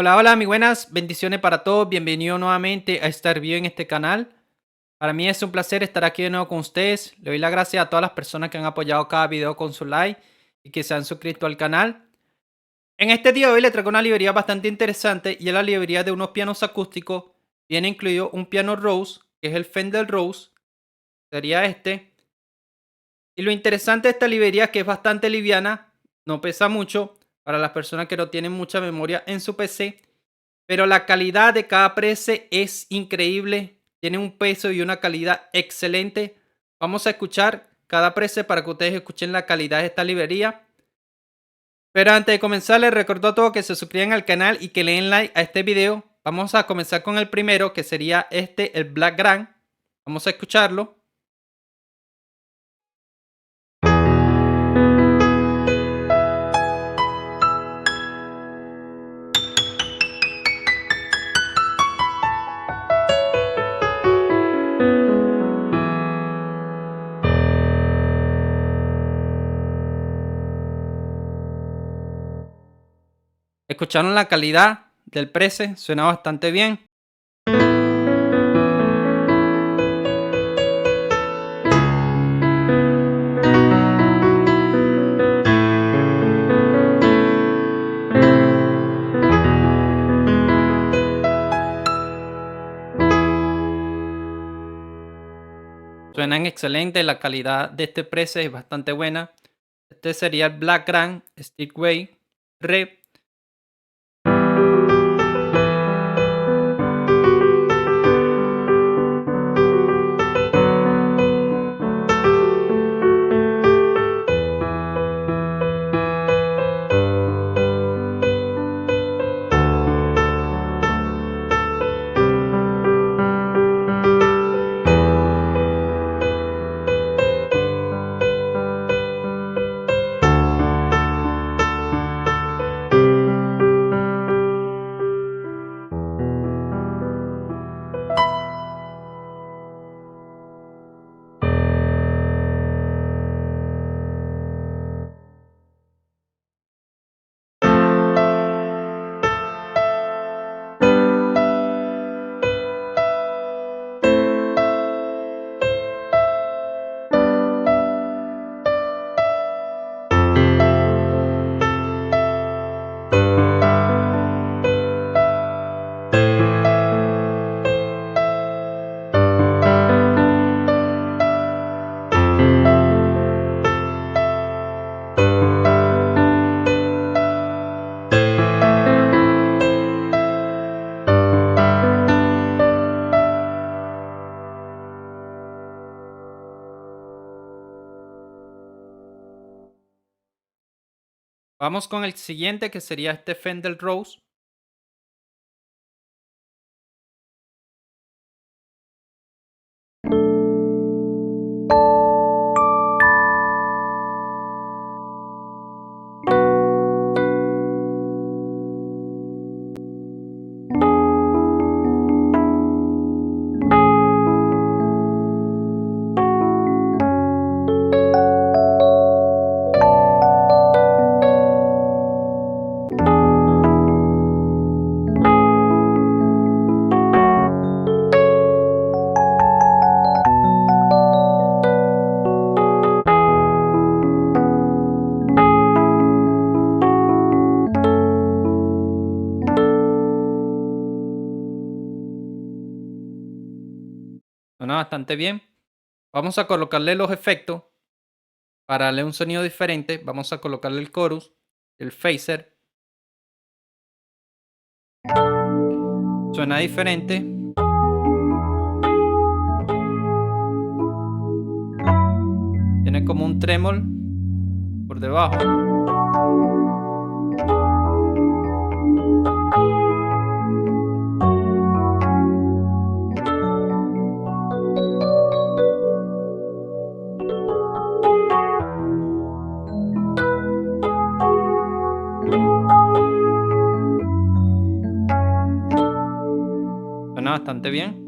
Hola, hola, muy buenas, bendiciones para todos, bienvenido nuevamente a este review en este canal. Para mí es un placer estar aquí de nuevo con ustedes. Le doy las gracias a todas las personas que han apoyado cada video con su like y que se han suscrito al canal. En este día de hoy le traigo una librería bastante interesante y es la librería de unos pianos acústicos. Viene incluido un piano Rose, que es el Fender Rose, sería este. Y lo interesante de esta librería es que es bastante liviana, no pesa mucho para las personas que no tienen mucha memoria en su PC. Pero la calidad de cada prese es increíble. Tiene un peso y una calidad excelente. Vamos a escuchar cada prese para que ustedes escuchen la calidad de esta librería. Pero antes de comenzar, les recuerdo a todos que se suscriban al canal y que le den like a este video. Vamos a comenzar con el primero, que sería este, el Black Grand. Vamos a escucharlo. Escucharon la calidad del prese, suena bastante bien. Suenan excelente, la calidad de este preset es bastante buena. Este sería el Black Grand Stickway Re. Vamos con el siguiente, que sería este Fender Rose. Suena bastante bien. Vamos a colocarle los efectos para darle un sonido diferente. Vamos a colocarle el chorus, el phaser. Suena diferente. Tiene como un tremol por debajo. Suena bastante bien.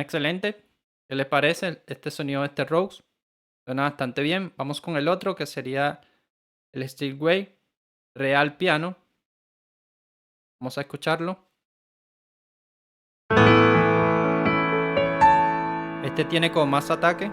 excelente. ¿Qué les parece este sonido de este Rhodes? Suena bastante bien. Vamos con el otro que sería el Steelway Real Piano. Vamos a escucharlo. Este tiene como más ataque.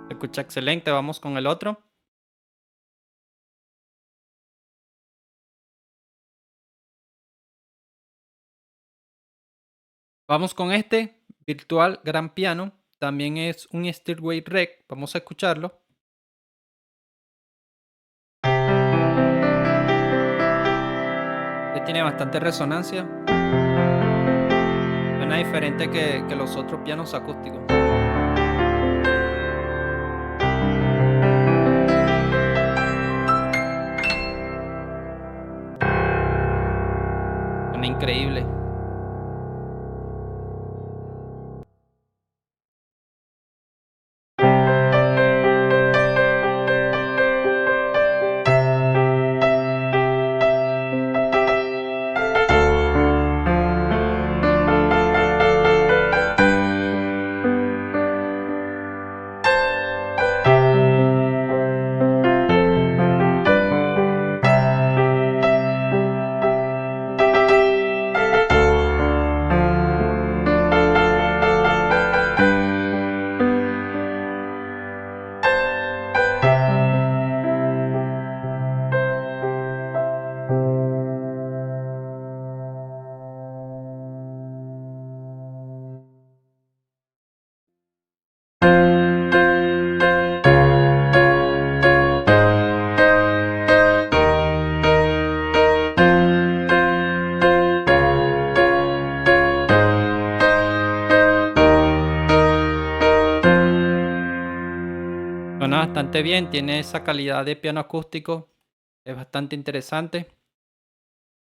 Se escucha excelente. Vamos con el otro. Vamos con este Virtual Gran Piano. También es un Steelway Rec. Vamos a escucharlo. Este tiene bastante resonancia. Suena diferente que los otros pianos acústicos. Suena increíble. Suena bastante bien, tiene esa calidad de piano acústico, es bastante interesante.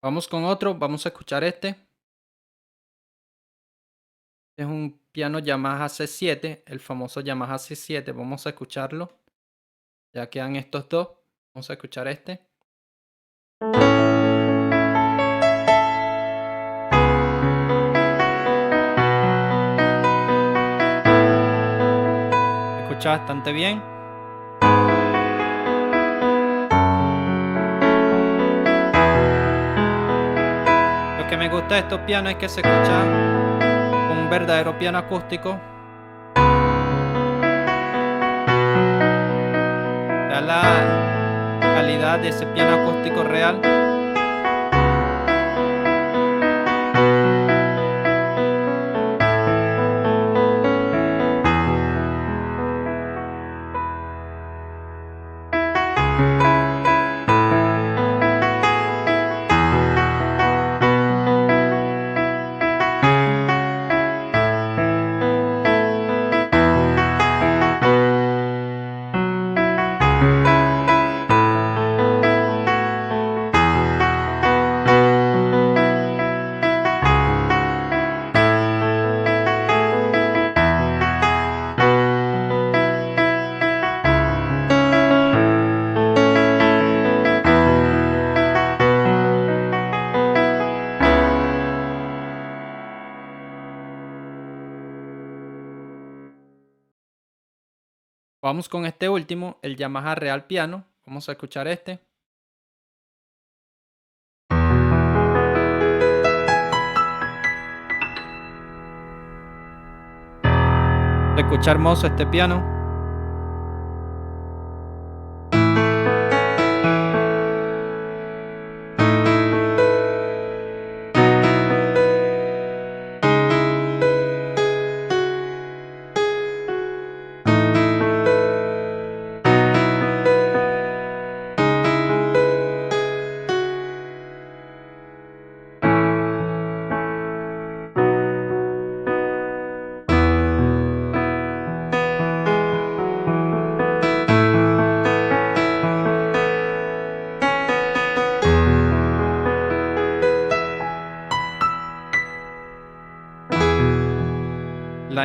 Vamos con otro, vamos a escuchar este. Es un piano Yamaha C7, el famoso Yamaha C7. Vamos a escucharlo. Ya quedan estos dos. Vamos a escuchar este. Se escucha bastante bien. Lo que me gusta de estos pianos es que se escucha como un verdadero piano acústico. Da la calidad de ese piano acústico real. Vamos con este último, el Yamaha Real Piano. Vamos a escuchar este. Se escucha hermoso este piano.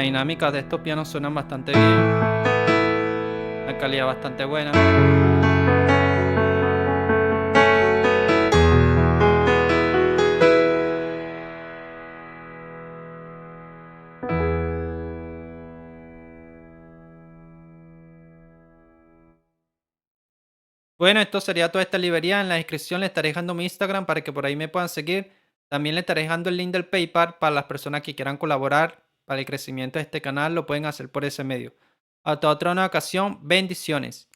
Las dinámicas de estos pianos suenan bastante bien. La calidad bastante buena. Bueno, esto sería toda esta librería. En la descripción le estaré dejando mi Instagram para que por ahí me puedan seguir. También le estaré dejando el link del PayPal para las personas que quieran colaborar para el crecimiento de este canal. Lo pueden hacer por ese medio. Hasta otra nueva ocasión. Bendiciones.